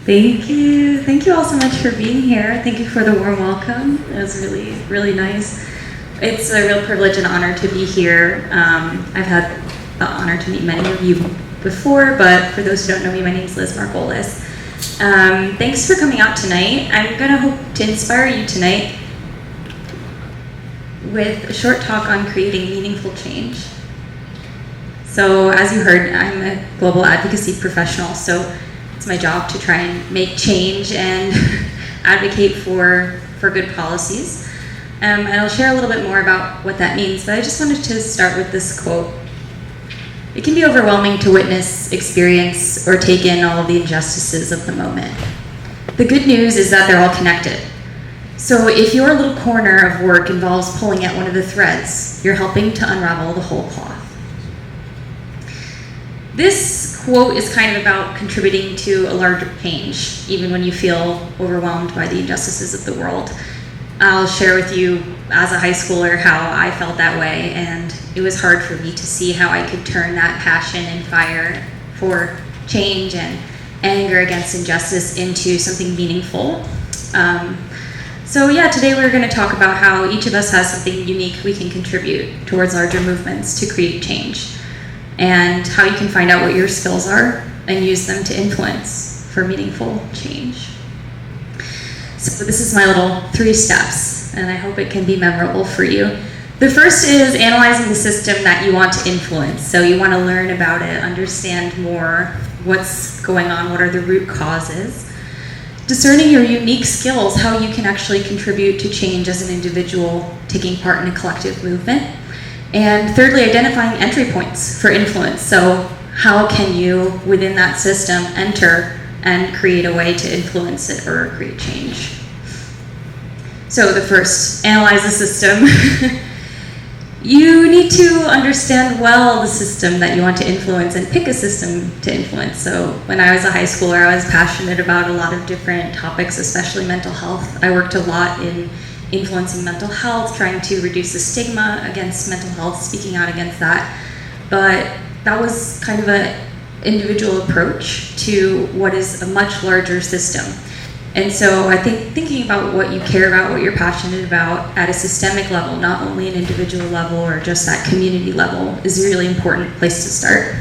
Thank you. Thank you all so much for being here. Thank you for the warm welcome. It was really, really nice. It's a real privilege and honor to be here. I've had the honor to meet many of you before, but for those who don't know me, my name is Margolis. Thanks for coming out tonight. I'm going to hope to inspire you tonight with a short talk on creating meaningful change. So as you heard, I'm a global advocacy professional, so it's my job to try and make change and advocate for good policies. And I'll share a little bit more about what that means, but I just wanted to start with this quote. It can be overwhelming to witness, experience, or take in all of the injustices of the moment. The good news is that they're all connected. So if your little corner of work involves pulling at one of the threads, you're helping to unravel the whole cloth. This quote is kind of about contributing to a larger change, even when you feel overwhelmed by the injustices of the world. I'll share with you as a high schooler how I felt that way, and it was hard for me to see how I could turn that passion and fire for change and anger against injustice into something meaningful. Today we're going to talk about how each of us has something unique we can contribute towards larger movements to create change, and how you can find out what your skills are and use them to influence for meaningful change. So this is my little 3 steps, and I hope it can be memorable for you. The first is analyzing the system that you want to influence. So you want to learn about it, understand more what's going on, what are the root causes. Discerning your unique skills, how you can actually contribute to change as an individual taking part in a collective movement. And thirdly, identifying entry points for influence. So how can you, within that system, enter and create a way to influence it or create change? So the first, analyze the system. You need to understand well the system that you want to influence and pick a system to influence. So when I was a high schooler, I was passionate about a lot of different topics, especially mental health. I worked a lot in influencing mental health, trying to reduce the stigma against mental health, speaking out against that. But that was kind of an individual approach to what is a much larger system. And so I think thinking about what you care about, what you're passionate about at a systemic level, not only an individual level or just that community level, is a really important place to start.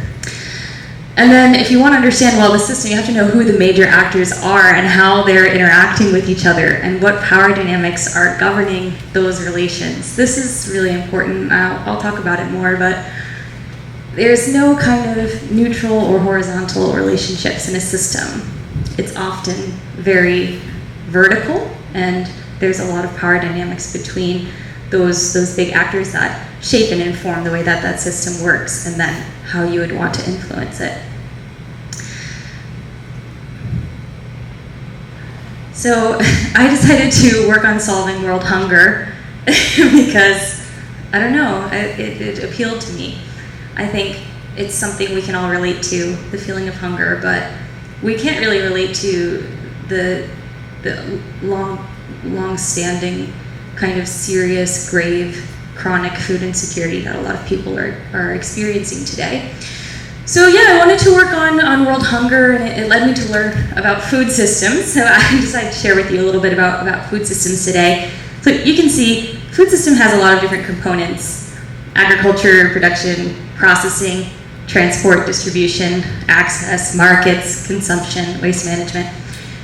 And then if you want to understand well the system, you have to know who the major actors are and how they're interacting with each other and what power dynamics are governing those relations. This is really important. I'll talk about it more, but there's no kind of neutral or horizontal relationships in a system. It's often very vertical, and there's a lot of power dynamics between those big actors that shape and inform the way that that system works, and then how you would want to influence it. So I decided to work on solving world hunger because, I don't know, it appealed to me. I think it's something we can all relate to, the feeling of hunger, but we can't really relate to the long-standing kind of serious, grave, chronic food insecurity that a lot of people are experiencing today. So I wanted to work on world hunger, and it led me to learn about food systems. So I decided to share with you a little bit about food systems today. So you can see food system has a lot of different components: agriculture, production, processing, transport, distribution, access, markets, consumption, waste management.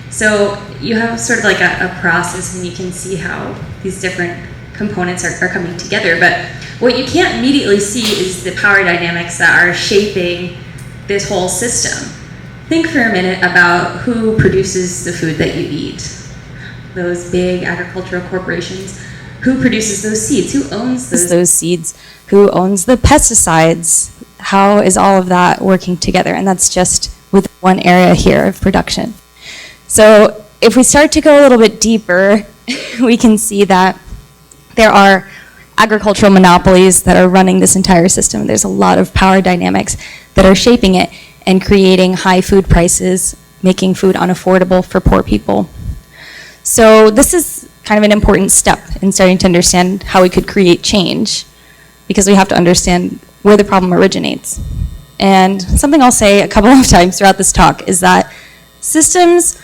So you have sort of like a process, and you can see how these different components are coming together. But what you can't immediately see is the power dynamics that are shaping this whole system. Think for a minute about who produces the food that you eat. Those big agricultural corporations. Who produces those seeds? Who owns those seeds? Who owns the pesticides? How is all of that working together? And that's just with one area here of production. So if we start to go a little bit deeper, we can see that there are agricultural monopolies that are running this entire system. There's a lot of power dynamics that are shaping it and creating high food prices, making food unaffordable for poor people. So this is kind of an important step in starting to understand how we could create change, because we have to understand where the problem originates. And something I'll say a couple of times throughout this talk is that systems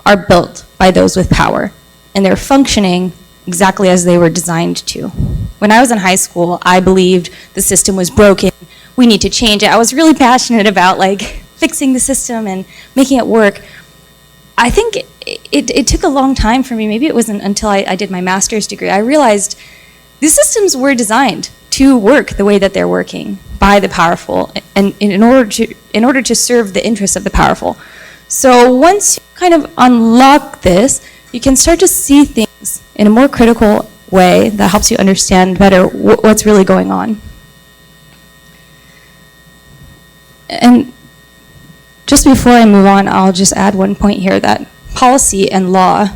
are built by those with power, and they're functioning exactly as they were designed to. When I was in high school, I believed the system was broken, we need to change it. I was really passionate about like fixing the system and making it work. I think it took a long time for me, maybe it wasn't until I did my master's degree, I realized these systems were designed to work the way that they're working by the powerful, and in order to serve the interests of the powerful. So once you kind of unlock this, you can start to see things in a more critical way that helps you understand better what's really going on. And just before I move on, I'll just add one point here, that policy and law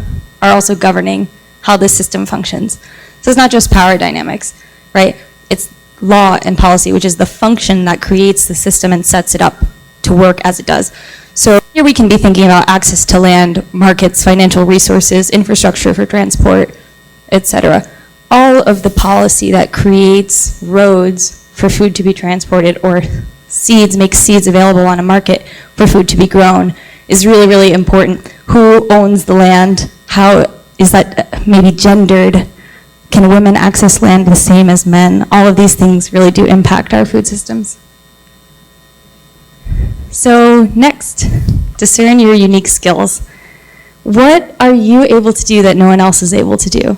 are also governing how this system functions. So it's not just power dynamics, right? It's law and policy, which is the function that creates the system and sets it up to work as it does. So here we can be thinking about access to land, markets, financial resources, infrastructure for transport, etc. All of the policy that creates roads for food to be transported, or makes seeds available on a market for food to be grown, is really, really important. Who owns the land? How is that maybe gendered? Can women access land the same as men? All of these things really do impact our food systems. So next, discern your unique skills. What are you able to do that no one else is able to do?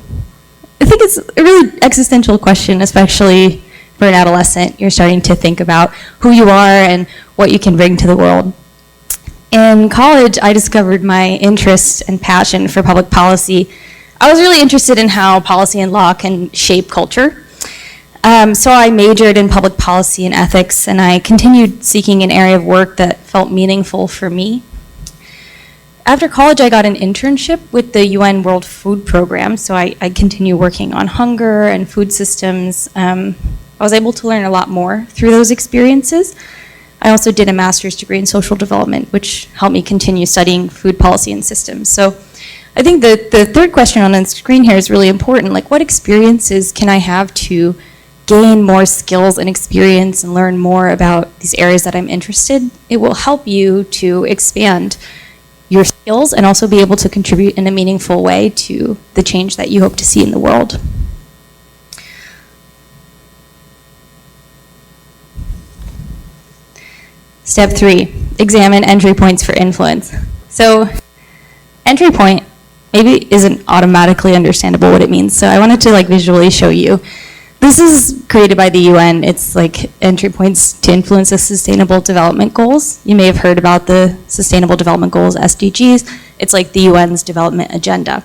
I think it's a really existential question, especially for an adolescent. You're starting to think about who you are and what you can bring to the world. In college, I discovered my interest and passion for public policy. I was really interested in how policy and law can shape culture. So I majored in public policy and ethics, and I continued seeking an area of work that felt meaningful for me. After college, I got an internship with the UN World Food Program, so I continue working on hunger and food systems. I was able to learn a lot more through those experiences. I also did a master's degree in social development, which helped me continue studying food policy and systems. So I think the third question on the screen here is really important. Like, what experiences can I have to gain more skills and experience and learn more about these areas that I'm interested? It will help you to expand your skills and also be able to contribute in a meaningful way to the change that you hope to see in the world. Step 3, examine entry points for influence. So entry point maybe isn't automatically understandable what it means, so I wanted to visually show you. This is created by the UN. It's like entry points to influence the Sustainable Development Goals. You may have heard about the Sustainable Development Goals, SDGs. It's like the UN's development agenda.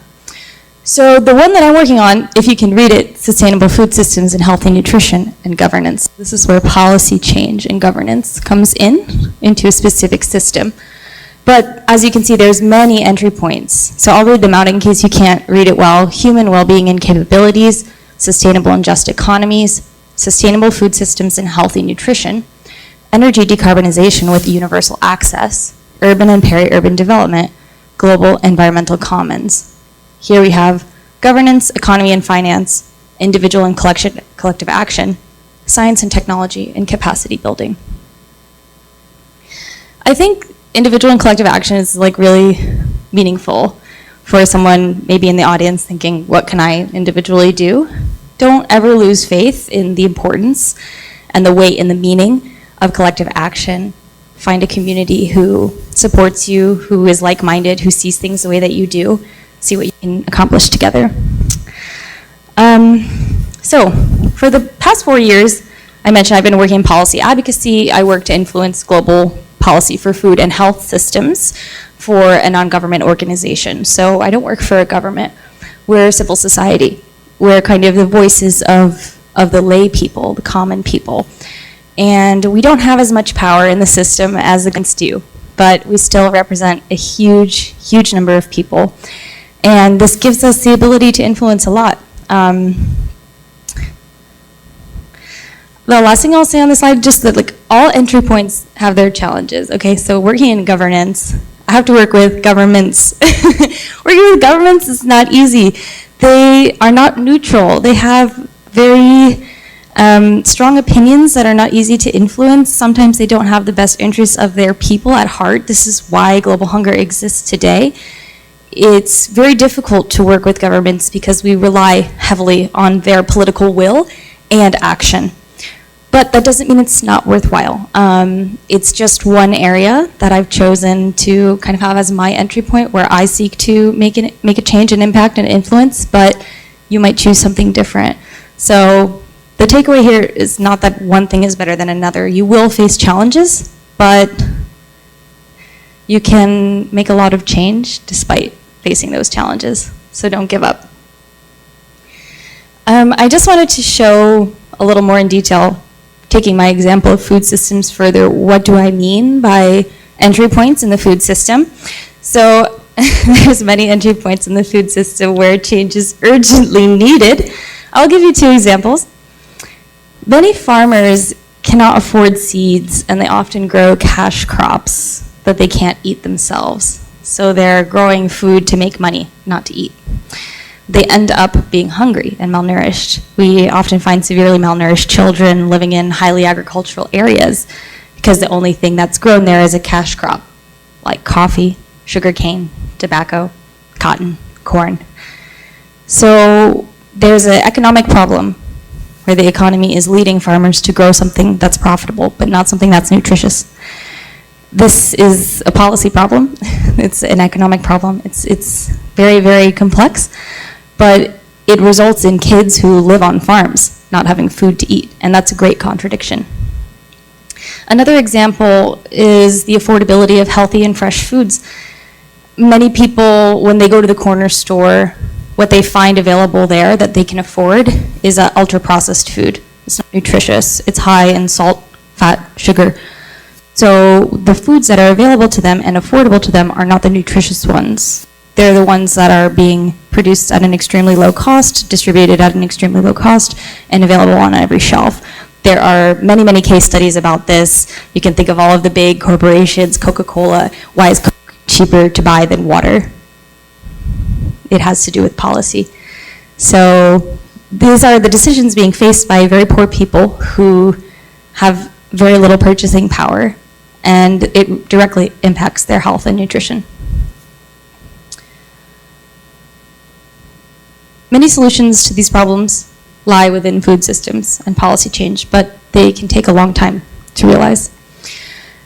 So the one that I'm working on, if you can read it, Sustainable Food Systems and Healthy Nutrition and Governance. This is where policy change and governance comes into a specific system. But as you can see, there's many entry points. So I'll read them out in case you can't read it well. Human well-being and capabilities, sustainable and just economies, sustainable food systems and healthy nutrition, energy decarbonization with universal access, urban and peri-urban development, global environmental commons. Here we have governance, economy and finance, individual and collective action, science and technology, and capacity building. I think individual and collective action is really meaningful for someone maybe in the audience thinking, what can I individually do? Don't ever lose faith in the importance and the weight and the meaning of collective action. Find a community who supports you, who is like-minded, who sees things the way that you do. See what you can accomplish together. So for the past 4 years, I mentioned I've been working in policy advocacy. I work to influence global policy for food and health systems for a non-government organization. So I don't work for a government. We're civil society. We're kind of the voices of the lay people, the common people. And we don't have as much power in the system as the governments do, but we still represent a huge, huge number of people. And this gives us the ability to influence a lot. The last thing I'll say on this slide, just that all entry points have their challenges. Okay, so working in governance, I have to work with governments. Working with governments is not easy. They are not neutral. They have very strong opinions that are not easy to influence. Sometimes they don't have the best interests of their people at heart. This is why global hunger exists today. it's very difficult to work with governments because we rely heavily on their political will and action. But that doesn't mean it's not worthwhile. It's just one area that I've chosen to kind of have as my entry point where I seek to make a change and impact and influence, but you might choose something different. So the takeaway here is not that one thing is better than another. You will face challenges, but you can make a lot of change despite facing those challenges. So don't give up. I just wanted to show a little more in detail, taking my example of food systems further, what do I mean by entry points in the food system? So there's many entry points in the food system where change is urgently needed. I'll give you 2 examples. Many farmers cannot afford seeds, and they often grow cash crops that they can't eat themselves. So they're growing food to make money, not to eat. They end up being hungry and malnourished. We often find severely malnourished children living in highly agricultural areas because the only thing that's grown there is a cash crop, like coffee, sugarcane, tobacco, cotton, corn. So there's an economic problem where the economy is leading farmers to grow something that's profitable, but not something that's nutritious. This is a policy problem. It's an economic problem. It's very, very complex, but it results in kids who live on farms not having food to eat, and that's a great contradiction. Another example is the affordability of healthy and fresh foods. Many people, when they go to the corner store, what they find available there that they can afford is ultra-processed food. It's not nutritious. It's high in salt, fat, sugar. So the foods that are available to them and affordable to them are not the nutritious ones. They're the ones that are being produced at an extremely low cost, distributed at an extremely low cost, and available on every shelf. There are many, many case studies about this. You can think of all of the big corporations, Coca-Cola. Why is Coke cheaper to buy than water? It has to do with policy. So these are the decisions being faced by very poor people who have very little purchasing power, and it directly impacts their health and nutrition. Many solutions to these problems lie within food systems and policy change, but they can take a long time to realize.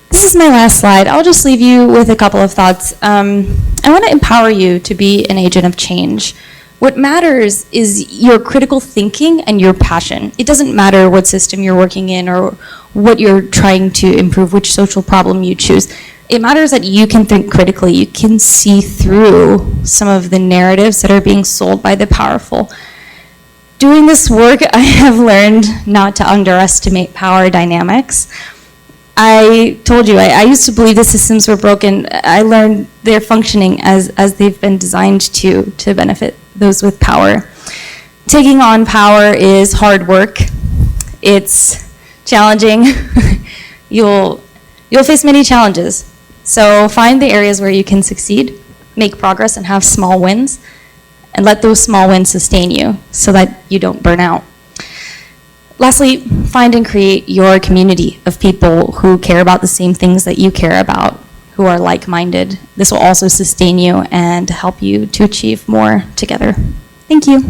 This is my last slide. I'll just leave you with a couple of thoughts. I want to empower you to be an agent of change. What matters is your critical thinking and your passion. It doesn't matter what system you're working in or what you're trying to improve, which social problem you choose. It matters that you can think critically. You can see through some of the narratives that are being sold by the powerful. Doing this work, I have learned not to underestimate power dynamics. I told you, I used to believe the systems were broken. I learned they're functioning as they've been designed to benefit those with power. Taking on power is hard work. It's challenging. You'll face many challenges. So find the areas where you can succeed, make progress, and have small wins, and let those small wins sustain you so that you don't burn out. Lastly, find and create your community of people who care about the same things that you care about, who are like-minded. This will also sustain you and help you to achieve more together. Thank you.